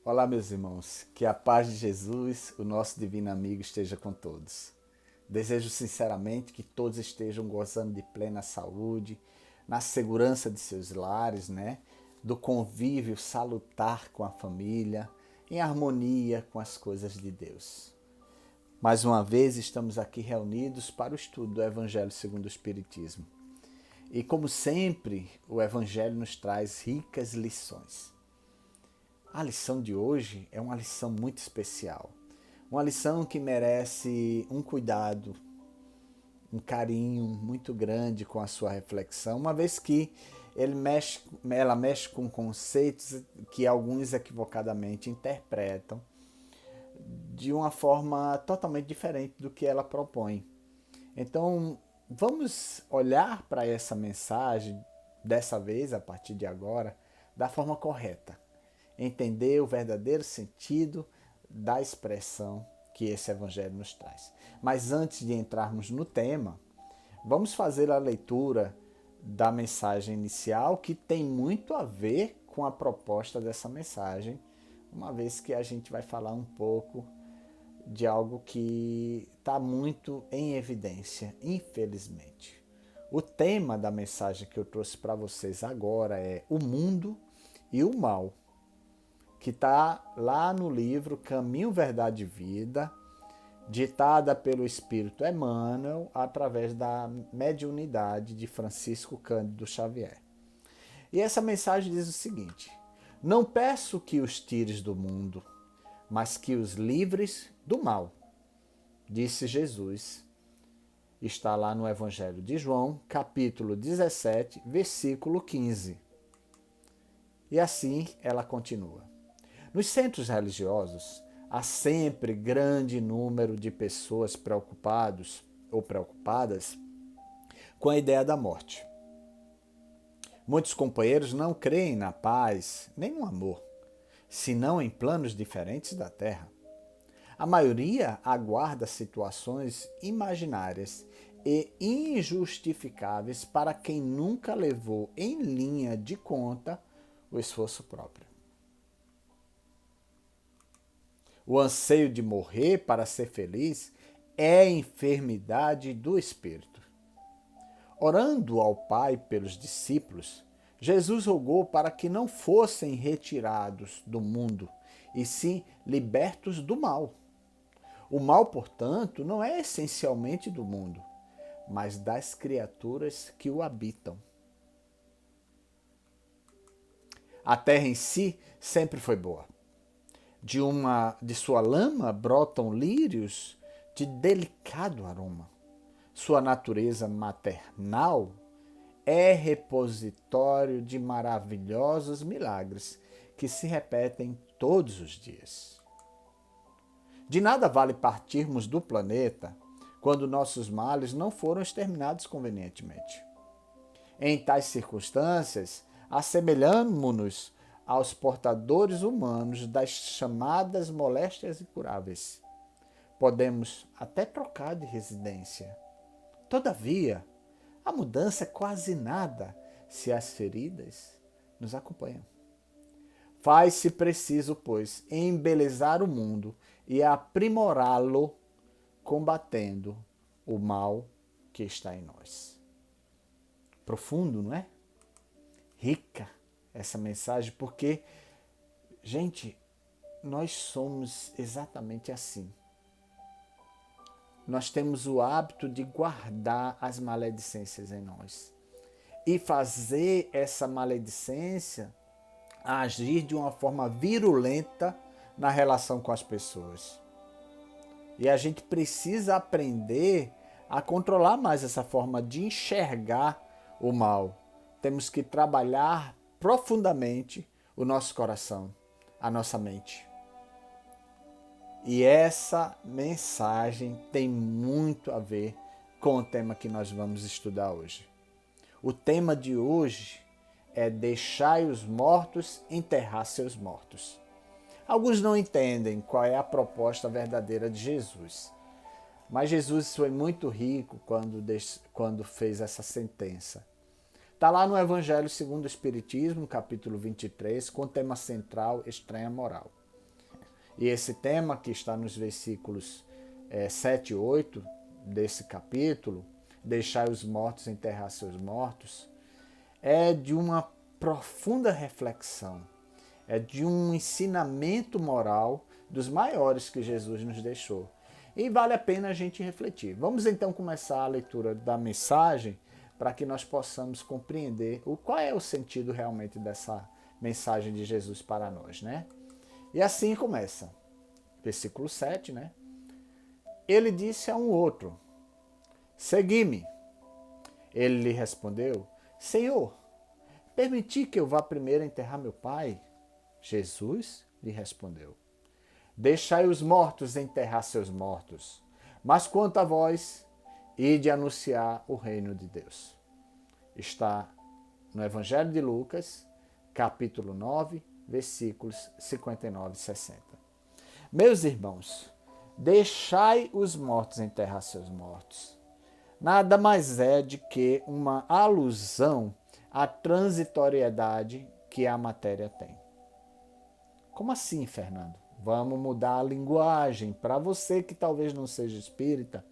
Olá, meus irmãos, que a paz de Jesus, o nosso divino amigo, esteja com todos. Desejo sinceramente que todos estejam gozando de plena saúde, na segurança de seus lares, Do convívio salutar com a família, em harmonia com as coisas de Deus. Mais uma vez estamos aqui reunidos para o estudo do Evangelho segundo o Espiritismo. E como sempre, o Evangelho nos traz ricas lições. A lição de hoje é uma lição muito especial. Uma lição que merece um cuidado, um carinho muito grande com a sua reflexão, uma vez que ela mexe com conceitos que alguns equivocadamente interpretam de uma forma totalmente diferente do que ela propõe. Então, vamos olhar para essa mensagem, dessa vez, a partir de agora, da forma correta. Entender o verdadeiro sentido da expressão que esse evangelho nos traz. Mas antes de entrarmos no tema, vamos fazer a leitura da mensagem inicial, que tem muito a ver com a proposta dessa mensagem, uma vez que a gente vai falar um pouco de algo que está muito em evidência, infelizmente. O tema da mensagem que eu trouxe para vocês agora é o mundo e o mal, que está lá no livro Caminho, Verdade e Vida, ditada pelo Espírito Emmanuel através da mediunidade de Francisco Cândido Xavier. E essa mensagem diz o seguinte: não peço que os tires do mundo, mas que os livres do mal, disse Jesus. Está lá no Evangelho de João, capítulo 17, versículo 15. E assim ela continua. Nos centros religiosos, há sempre grande número de pessoas preocupados ou preocupadas com a ideia da morte. Muitos companheiros não creem na paz nem no amor, senão em planos diferentes da Terra. A maioria aguarda situações imaginárias e injustificáveis para quem nunca levou em linha de conta o esforço próprio. O anseio de morrer para ser feliz é enfermidade do espírito. Orando ao Pai pelos discípulos, Jesus rogou para que não fossem retirados do mundo, e sim libertos do mal. O mal, portanto, não é essencialmente do mundo, mas das criaturas que o habitam. A terra em si sempre foi boa. De sua lama brotam lírios de delicado aroma. Sua natureza maternal é repositório de maravilhosos milagres que se repetem todos os dias. De nada vale partirmos do planeta quando nossos males não foram exterminados convenientemente. Em tais circunstâncias, assemelhamo-nos aos portadores humanos das chamadas moléstias incuráveis. Podemos até trocar de residência. Todavia, a mudança é quase nada se as feridas nos acompanham. Faz-se preciso, pois, embelezar o mundo e aprimorá-lo, combatendo o mal que está em nós. Profundo, não é? Rica essa mensagem, porque, gente, nós somos exatamente assim. Nós temos o hábito de guardar as maledicências em nós e fazer essa maledicência agir de uma forma virulenta na relação com as pessoas. E a gente precisa aprender a controlar mais essa forma de enxergar o mal. Temos que trabalhar profundamente o nosso coração, a nossa mente. E essa mensagem tem muito a ver com o tema que nós vamos estudar hoje. O tema de hoje é deixai os mortos enterrar seus mortos. Alguns não entendem qual é a proposta verdadeira de Jesus. Mas Jesus foi muito rico quando fez essa sentença. Está lá no Evangelho segundo o Espiritismo, capítulo 23, com o tema central Estranha Moral. E esse tema que está nos versículos 7 e 8 desse capítulo, deixai os mortos enterrar seus mortos, é de uma profunda reflexão, é de um ensinamento moral dos maiores que Jesus nos deixou. E vale a pena a gente refletir. Vamos então começar a leitura da mensagem para que nós possamos compreender qual é o sentido realmente dessa mensagem de Jesus para nós, né? E assim começa. Versículo 7, né? Ele disse a um outro: segui-me. Ele lhe respondeu: Senhor, permiti que eu vá primeiro enterrar meu pai? Jesus lhe respondeu: deixai os mortos enterrar seus mortos, mas quanto a vós, ide anunciar o reino de Deus. Está no Evangelho de Lucas, capítulo 9, versículos 59 e 60. Meus irmãos, deixai os mortos enterrar seus mortos. Nada mais é de que uma alusão à transitoriedade que a matéria tem. Como assim, Fernando? Vamos mudar a linguagem para você que talvez não seja espírita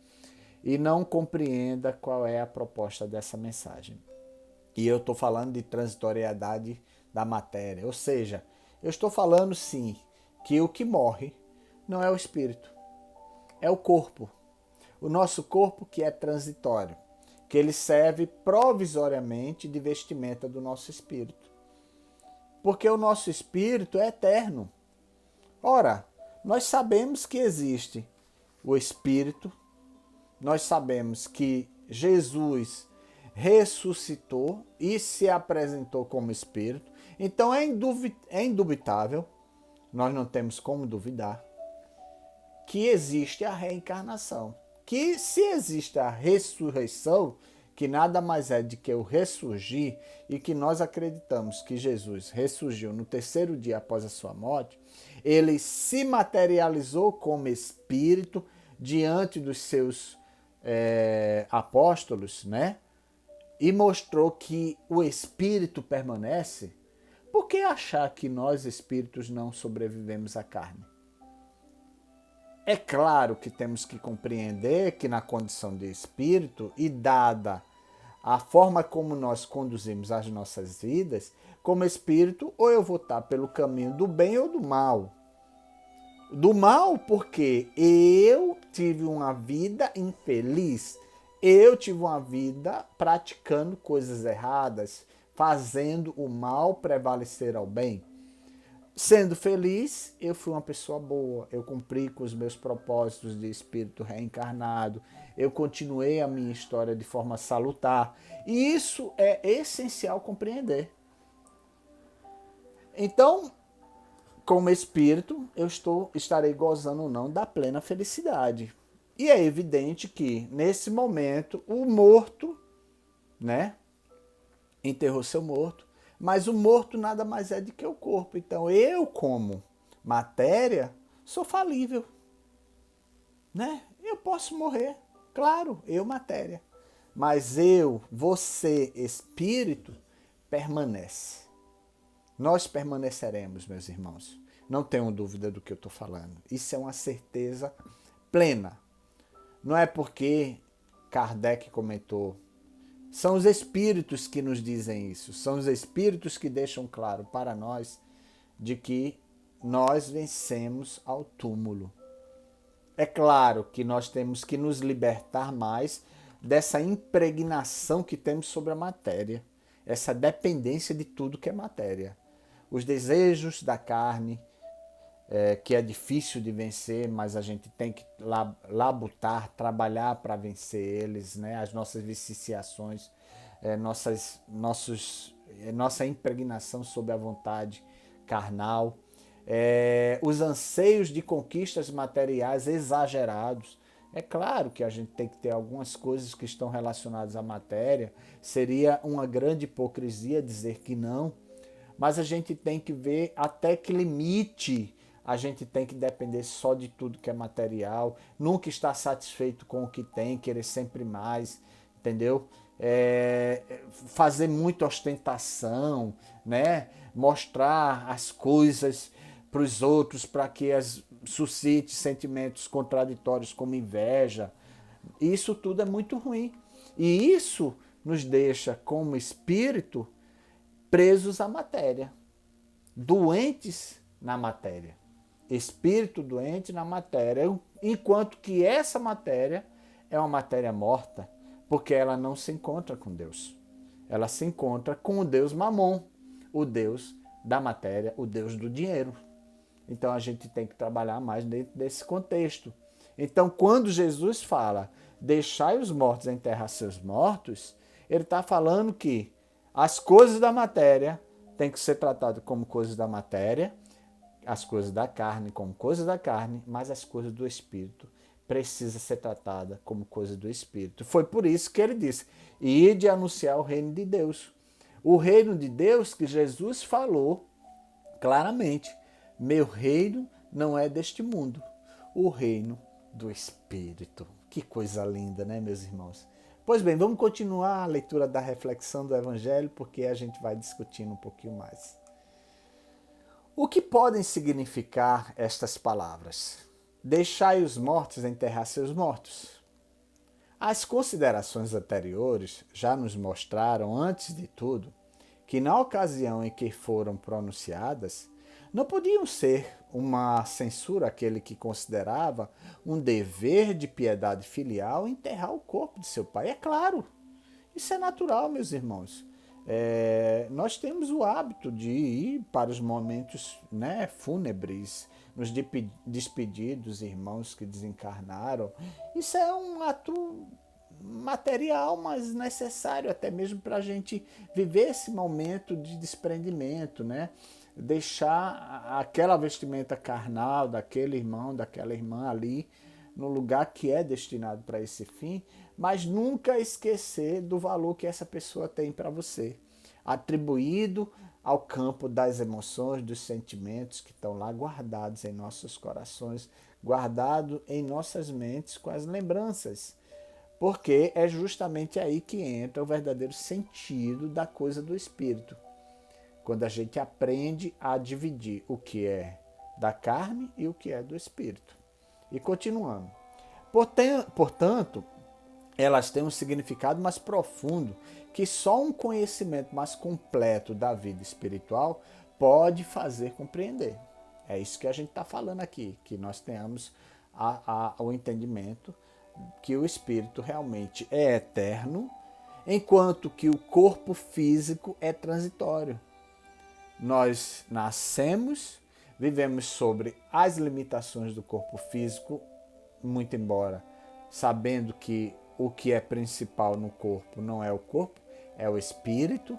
e não compreenda qual é a proposta dessa mensagem. E eu estou falando de transitoriedade da matéria, ou seja, eu estou falando sim que o que morre não é o espírito, é o corpo. O nosso corpo que é transitório, que ele serve provisoriamente de vestimenta do nosso espírito. Porque o nosso espírito é eterno. Ora, nós sabemos que existe o espírito, nós sabemos que Jesus ressuscitou e se apresentou como espírito. Então é indubitável, nós não temos como duvidar, que existe a reencarnação. Que se existe a ressurreição, que nada mais é de que o ressurgir, e que nós acreditamos que Jesus ressurgiu no terceiro dia após a sua morte, ele se materializou como espírito diante dos seus apóstolos, né? E mostrou que o espírito permanece. Por que achar que nós espíritos não sobrevivemos à carne? É claro que temos que compreender que na condição de espírito e dada a forma como nós conduzimos as nossas vidas, como espírito, ou eu vou estar pelo caminho do bem ou do mal. Do mal porque eu tive uma vida infeliz, eu tive uma vida praticando coisas erradas, fazendo o mal prevalecer ao bem. Sendo feliz, eu fui uma pessoa boa, eu cumpri com os meus propósitos de espírito reencarnado, eu continuei a minha história de forma salutar. E isso é essencial compreender. Então, como espírito, eu estarei gozando ou não da plena felicidade. E é evidente que, nesse momento, o morto, né, enterrou seu morto, mas o morto nada mais é do que o corpo. Então eu, como matéria, sou falível, né? Eu posso morrer, claro, eu matéria. Mas eu, você, espírito, permanece. Nós permaneceremos, meus irmãos. Não tenham dúvida do que eu estou falando. Isso é uma certeza plena. Não é porque Kardec comentou. São os espíritos que nos dizem isso. São os espíritos que deixam claro para nós de que nós vencemos ao túmulo. É claro que nós temos que nos libertar mais dessa impregnação que temos sobre a matéria. Essa dependência de tudo que é matéria. Os desejos da carne, que é difícil de vencer, mas a gente tem que labutar, trabalhar para vencer eles, né? As nossas viciações, nossa impregnação sobre a vontade carnal, os anseios de conquistas materiais exagerados. É claro que a gente tem que ter algumas coisas que estão relacionadas à matéria, seria uma grande hipocrisia dizer que não, mas a gente tem que ver até que limite a gente tem que depender só de tudo que é material, nunca estar satisfeito com o que tem, querer sempre mais, entendeu? Fazer muita ostentação, né? Mostrar as coisas para os outros, para que suscite sentimentos contraditórios como inveja. Isso tudo é muito ruim. E isso nos deixa, como espírito, presos à matéria, doentes na matéria. Espírito doente na matéria, enquanto que essa matéria é uma matéria morta, porque ela não se encontra com Deus. Ela se encontra com o Deus Mamon, o Deus da matéria, o Deus do dinheiro. Então a gente tem que trabalhar mais dentro desse contexto. Então, quando Jesus fala, deixai os mortos enterrar seus mortos, ele está falando que as coisas da matéria têm que ser tratadas como coisas da matéria, as coisas da carne como coisas da carne, mas as coisas do Espírito precisam ser tratadas como coisas do Espírito. Foi por isso que ele disse, ide anunciar o reino de Deus. O reino de Deus que Jesus falou claramente, meu reino não é deste mundo, o reino do Espírito. Que coisa linda, né, meus irmãos? Pois bem, vamos continuar a leitura da reflexão do Evangelho, porque a gente vai discutindo um pouquinho mais. O que podem significar estas palavras? Deixai os mortos enterrar seus mortos. As considerações anteriores já nos mostraram, antes de tudo, que na ocasião em que foram pronunciadas, não podiam ser uma censura àquele que considerava um dever de piedade filial enterrar o corpo de seu pai. É claro, isso é natural, meus irmãos. Nós temos o hábito de ir para os momentos, né, fúnebres, nos despedir dos irmãos que desencarnaram. Isso é um ato material, mas necessário até mesmo para a gente viver esse momento de desprendimento, né? Deixar aquela vestimenta carnal daquele irmão, daquela irmã ali no lugar que é destinado para esse fim, mas nunca esquecer do valor que essa pessoa tem para você, atribuído ao campo das emoções, dos sentimentos que estão lá guardados em nossos corações, guardados em nossas mentes com as lembranças, porque é justamente aí que entra o verdadeiro sentido da coisa do Espírito, quando a gente aprende a dividir o que é da carne e o que é do Espírito. E continuando. Portanto, elas têm um significado mais profundo que só um conhecimento mais completo da vida espiritual pode fazer compreender. É isso que a gente está falando aqui, que nós tenhamos o entendimento que o espírito realmente é eterno, enquanto que o corpo físico é transitório. Nós nascemos, vivemos sobre as limitações do corpo físico, muito embora sabendo que o que é principal no corpo não é o corpo, é o espírito,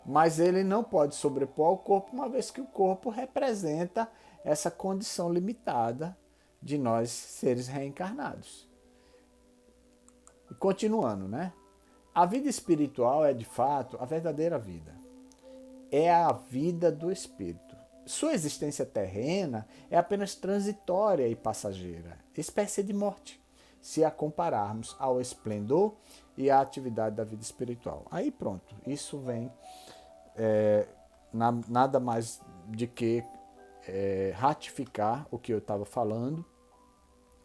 mas ele não pode sobrepor ao corpo, uma vez que o corpo representa essa condição limitada de nós seres reencarnados. E continuando, né? A vida espiritual é de fato a verdadeira vida. É a vida do espírito. Sua existência terrena é apenas transitória e passageira, espécie de morte, se a compararmos ao esplendor e à atividade da vida espiritual. Aí pronto, isso vem nada mais de que ratificar o que eu estava falando.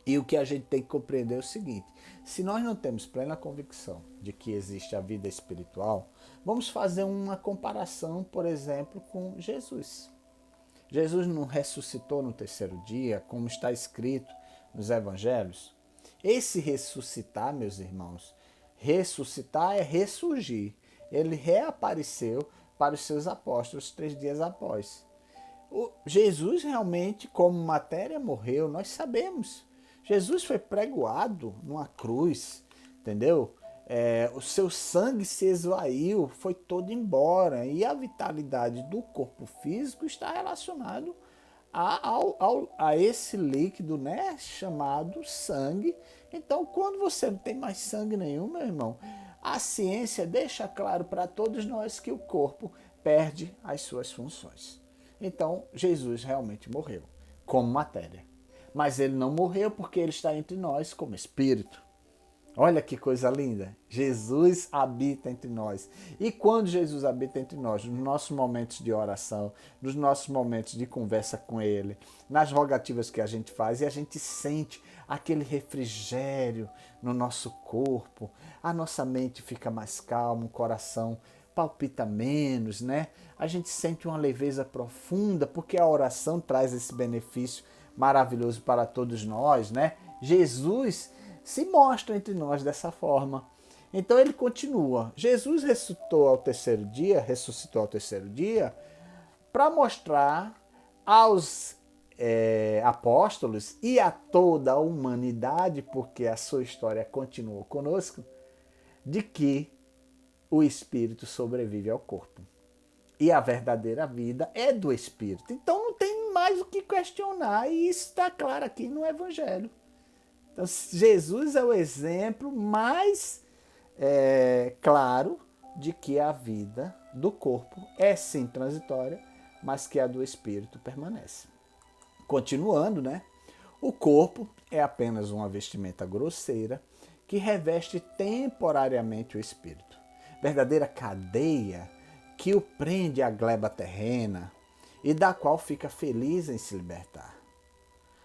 E o que a gente tem que compreender é o seguinte: se nós não temos plena convicção de que existe a vida espiritual, vamos fazer uma comparação, por exemplo, com Jesus. Jesus não ressuscitou no terceiro dia, como está escrito nos evangelhos? Esse ressuscitar, meus irmãos, ressuscitar é ressurgir. Ele reapareceu para os seus apóstolos 3 dias após. Jesus realmente, como matéria, morreu, nós sabemos. Jesus foi pregoado numa cruz, entendeu? O seu sangue se esvaiu, foi todo embora. E a vitalidade do corpo físico está relacionado a esse líquido, né, chamado sangue. Então, quando você não tem mais sangue nenhum, meu irmão, a ciência deixa claro para todos nós que o corpo perde as suas funções. Então, Jesus realmente morreu como matéria. Mas ele não morreu porque ele está entre nós como espírito. Olha que coisa linda. Jesus habita entre nós. E quando Jesus habita entre nós, nos nossos momentos de oração, nos nossos momentos de conversa com Ele, nas rogativas que a gente faz, e a gente sente aquele refrigério no nosso corpo, a nossa mente fica mais calma, o coração palpita menos, né? A gente sente uma leveza profunda, porque a oração traz esse benefício maravilhoso para todos nós, né? Jesus se mostra entre nós dessa forma. Então ele continua. Jesus ressuscitou ao terceiro dia, para mostrar aos apóstolos e a toda a humanidade, porque a sua história continuou conosco, de que o Espírito sobrevive ao corpo. E a verdadeira vida é do Espírito. Então não tem mais o que questionar, e isso está claro aqui no Evangelho. Então, Jesus é o exemplo mais claro de que a vida do corpo é sim transitória, mas que a do espírito permanece. Continuando, né? O corpo é apenas uma vestimenta grosseira que reveste temporariamente o espírito. Verdadeira cadeia que o prende à gleba terrena e da qual fica feliz em se libertar.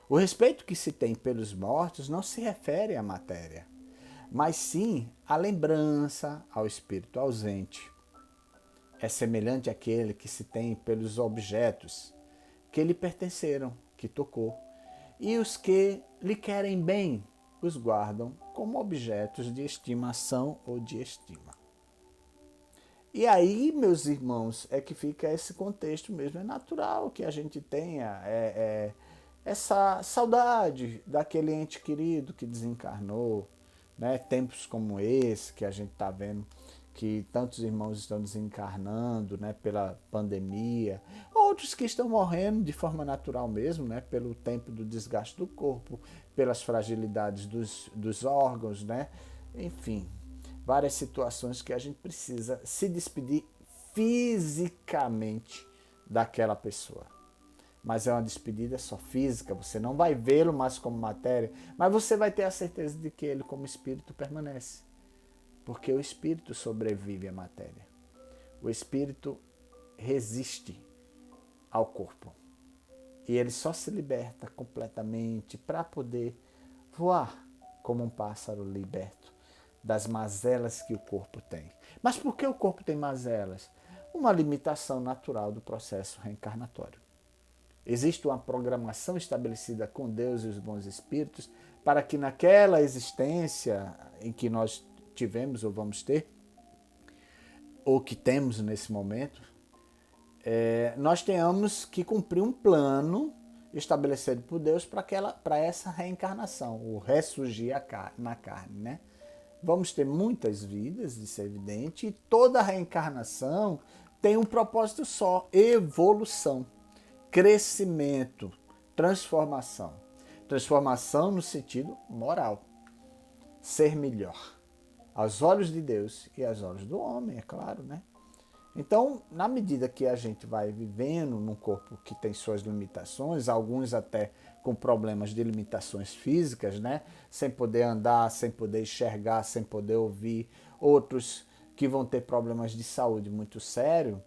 O respeito que se tem pelos mortos não se refere à matéria, mas sim à lembrança, ao espírito ausente. É semelhante àquele que se tem pelos objetos que lhe pertenceram, que tocou, e os que lhe querem bem os guardam como objetos de estimação ou de estima. E aí, meus irmãos, é que fica esse contexto mesmo. É natural que a gente tenha essa saudade daquele ente querido que desencarnou, né? Tempos como esse que a gente está vendo que tantos irmãos estão desencarnando, né, pela pandemia, outros que estão morrendo de forma natural mesmo, né, pelo tempo do desgaste do corpo, pelas fragilidades dos órgãos, né, enfim, várias situações que a gente precisa se despedir fisicamente daquela pessoa. Mas é uma despedida só física, você não vai vê-lo mais como matéria, mas você vai ter a certeza de que ele como espírito permanece. Porque o espírito sobrevive à matéria. O espírito resiste ao corpo. E ele só se liberta completamente para poder voar como um pássaro liberto das mazelas que o corpo tem. Mas por que o corpo tem mazelas? Uma limitação natural do processo reencarnatório. Existe uma programação estabelecida com Deus e os bons espíritos para que naquela existência em que nós tivemos ou vamos ter, ou que temos nesse momento, nós tenhamos que cumprir um plano estabelecido por Deus para essa reencarnação, o ressurgir na carne, né? Vamos ter muitas vidas, isso é evidente, e toda reencarnação tem um propósito só: evolução, crescimento, transformação. Transformação no sentido moral, ser melhor, aos olhos de Deus e aos olhos do homem, é claro, né? Então, na medida que a gente vai vivendo num corpo que tem suas limitações, alguns até com problemas de limitações físicas, né? Sem poder andar, sem poder enxergar, sem poder ouvir, outros que vão ter problemas de saúde muito sérios.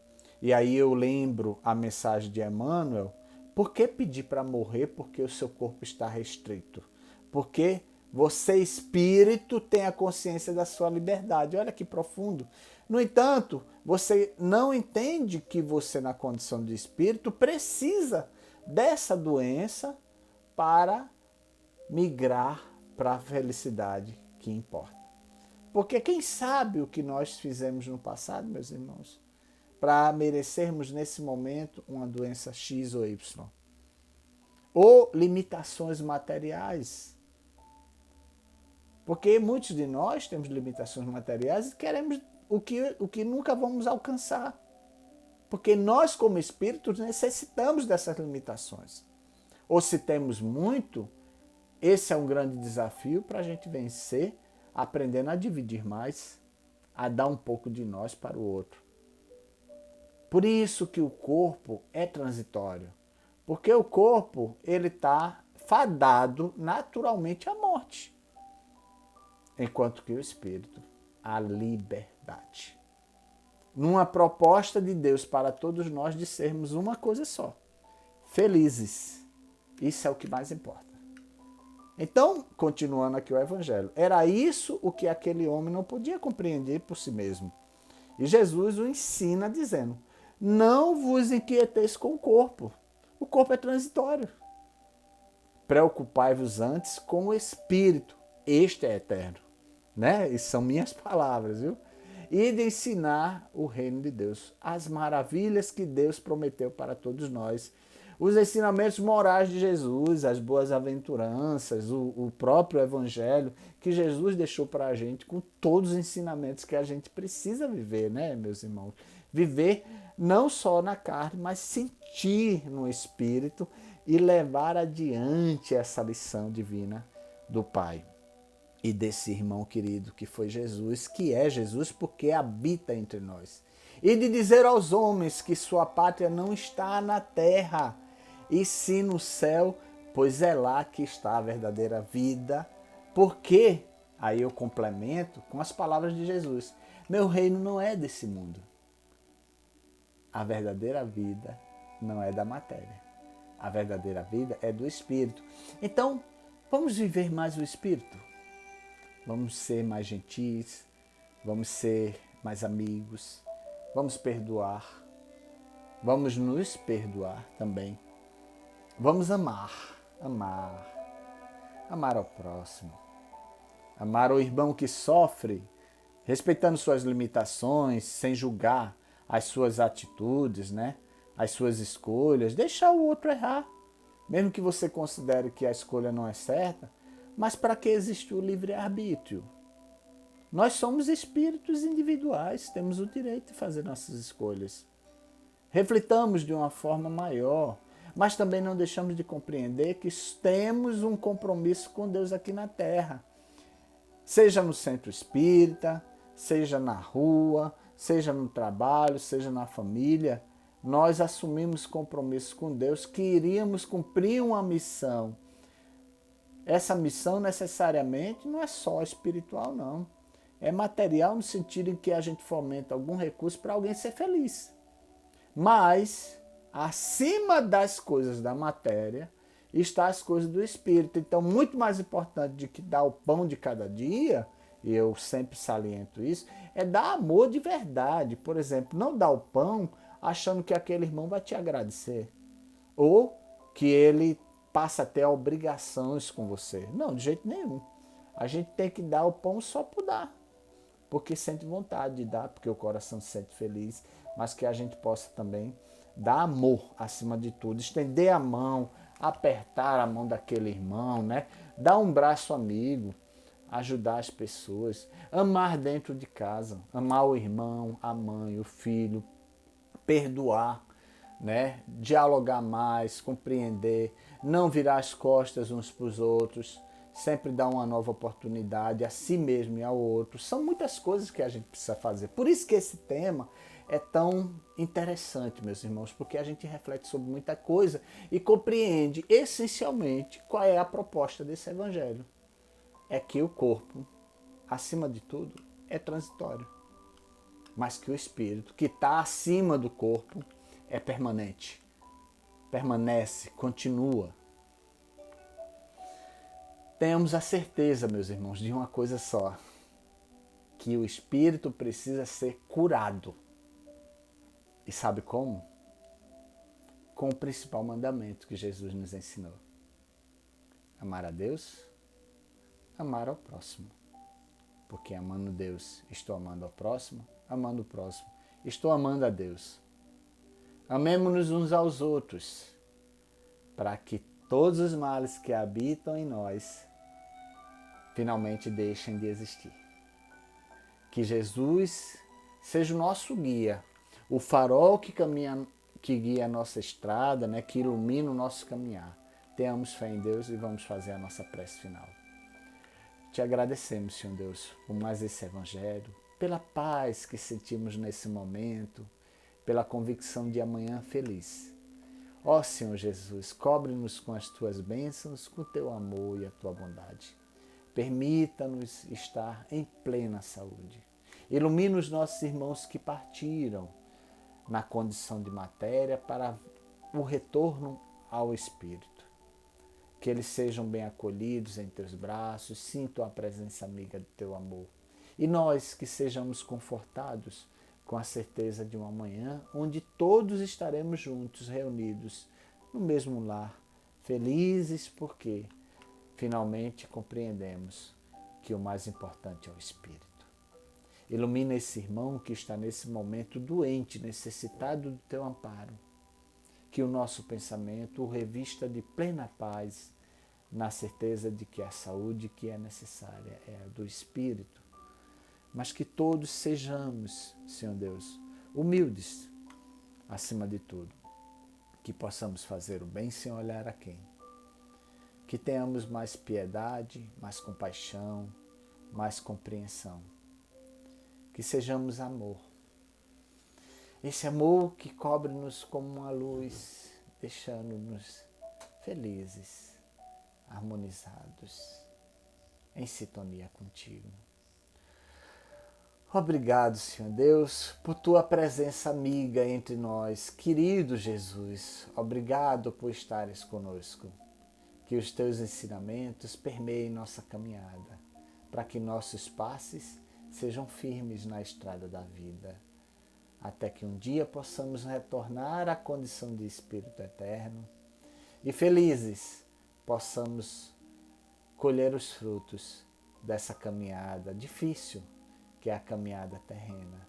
E aí eu lembro a mensagem de Emmanuel: por que pedir para morrer porque o seu corpo está restrito? Porque você, espírito, tem a consciência da sua liberdade. Olha que profundo. No entanto, você não entende que você, na condição de espírito, precisa dessa doença para migrar para a felicidade que importa. Porque quem sabe o que nós fizemos no passado, meus irmãos, para merecermos nesse momento uma doença X ou Y. Ou limitações materiais. Porque muitos de nós temos limitações materiais e queremos o que nunca vamos alcançar. Porque nós, como espíritos, necessitamos dessas limitações. Ou se temos muito, esse é um grande desafio para a gente vencer, aprendendo a dividir mais, a dar um pouco de nós para o outro. Por isso que o corpo é transitório. Porque o corpo ele está fadado naturalmente à morte. enquanto que o Espírito, a liberdade. Numa proposta de Deus para todos nós de sermos uma coisa só, felizes. Isso é o que mais importa. Então, continuando aqui o Evangelho, era isso o que aquele homem não podia compreender por si mesmo. E Jesus o ensina dizendo, não vos inquieteis com o corpo é transitório. Preocupai-vos antes com o Espírito, este é eterno. Né? Isso são minhas palavras, viu? E de ensinar o reino de Deus, as maravilhas que Deus prometeu para todos nós, os ensinamentos morais de Jesus, as boas aventuranças, o próprio Evangelho que Jesus deixou para a gente, com todos os ensinamentos que a gente precisa viver, né, meus irmãos? Viver não só na carne, mas sentir no Espírito e levar adiante essa lição divina do Pai. E desse irmão querido que foi Jesus, que é Jesus porque habita entre nós. E de dizer aos homens que sua pátria não está na terra, e sim no céu, pois é lá que está a verdadeira vida. Porque, aí eu complemento com as palavras de Jesus, meu reino não é desse mundo. A verdadeira vida não é da matéria. A verdadeira vida é do Espírito. Então, vamos viver mais o Espírito? Vamos ser mais gentis, vamos ser mais amigos, vamos perdoar, vamos nos perdoar também. Vamos amar ao próximo, amar o irmão que sofre, respeitando suas limitações, sem julgar as suas atitudes, né? As suas escolhas, deixar o outro errar, mesmo que você considere que a escolha não é certa. Mas para que existe o livre-arbítrio? Nós somos espíritos individuais, temos o direito de fazer nossas escolhas. Reflitamos de uma forma maior, mas também não deixamos de compreender que temos um compromisso com Deus aqui na Terra. Seja no centro espírita, seja na rua, seja no trabalho, seja na família, nós assumimos compromisso com Deus que iríamos cumprir uma missão. Essa missão necessariamente não é só espiritual, não. É material no sentido em que a gente fomenta algum recurso para alguém ser feliz. Mas, acima das coisas da matéria, está as coisas do espírito. Então, muito mais importante do que dar o pão de cada dia, e eu sempre saliento isso, é dar amor de verdade. Por exemplo, não dar o pão achando que aquele irmão vai te agradecer. Ou que ele passa a ter obrigações com você. Não, de jeito nenhum. A gente tem que dar o pão só por dar. Porque sente vontade de dar, porque o coração se sente feliz. Mas que a gente possa também dar amor acima de tudo. Estender a mão, apertar a mão daquele irmão, né? Dar um braço amigo, ajudar as pessoas. Amar dentro de casa. Amar o irmão, a mãe, o filho. Perdoar. Né? Dialogar mais, compreender, não virar as costas uns para os outros, sempre dar uma nova oportunidade a si mesmo e ao outro. São muitas coisas que a gente precisa fazer. Por isso que esse tema é tão interessante, meus irmãos, porque a gente reflete sobre muita coisa e compreende essencialmente qual é a proposta desse evangelho. É que o corpo, acima de tudo, é transitório, mas que o espírito, que está acima do corpo, é permanente, permanece, continua. Tenhamos a certeza, meus irmãos, de uma coisa só, que o espírito precisa ser curado. E sabe como? Com o principal mandamento que Jesus nos ensinou. Amar a Deus, amar ao próximo. Porque amando Deus, estou amando ao próximo, amando o próximo, estou amando a Deus. Amemo-nos uns aos outros, para que todos os males que habitam em nós finalmente deixem de existir. Que Jesus seja o nosso guia, o farol que guia a nossa estrada, né, que ilumina o nosso caminhar. Tenhamos fé em Deus e vamos fazer a nossa prece final. Te agradecemos, Senhor Deus, por mais esse evangelho, pela paz que sentimos nesse momento, pela convicção de amanhã feliz. Ó Senhor Jesus, cobre-nos com as tuas bênçãos, com o teu amor e a tua bondade. Permita-nos estar em plena saúde. Ilumina os nossos irmãos que partiram na condição de matéria para o retorno ao Espírito. Que eles sejam bem acolhidos em teus braços, sintam a presença amiga do teu amor. E nós que sejamos confortados com a certeza de uma manhã onde todos estaremos juntos, reunidos no mesmo lar, felizes porque finalmente compreendemos que o mais importante é o Espírito. Ilumina esse irmão que está nesse momento doente, necessitado do teu amparo. Que o nosso pensamento o revista de plena paz, na certeza de que a saúde que é necessária é a do Espírito. Mas que todos sejamos, Senhor Deus, humildes, acima de tudo. Que possamos fazer o bem sem olhar a quem. Que tenhamos mais piedade, mais compaixão, mais compreensão. Que sejamos amor. Esse amor que cobre-nos como uma luz, deixando-nos felizes, harmonizados, em sintonia contigo. Obrigado, Senhor Deus, por tua presença amiga entre nós. Querido Jesus, obrigado por estares conosco. Que os teus ensinamentos permeiem nossa caminhada, para que nossos passos sejam firmes na estrada da vida, até que um dia possamos retornar à condição de Espírito eterno e felizes possamos colher os frutos dessa caminhada difícil, que é a caminhada terrena.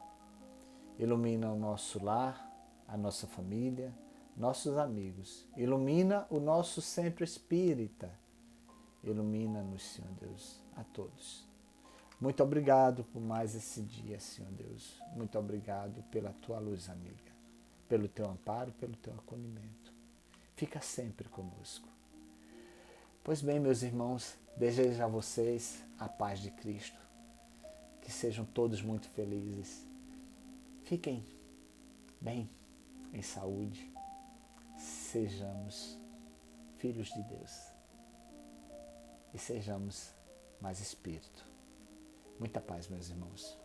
Ilumina o nosso lar, a nossa família, nossos amigos. Ilumina o nosso centro espírita. Ilumina-nos, Senhor Deus, a todos. Muito obrigado por mais esse dia, Senhor Deus. Muito obrigado pela tua luz amiga, pelo teu amparo, pelo teu acolhimento. Fica sempre conosco. Pois bem, meus irmãos, desejo a vocês a paz de Cristo. Que sejam todos muito felizes. Fiquem bem, em saúde. Sejamos filhos de Deus. E sejamos mais espírito. Muita paz, meus irmãos.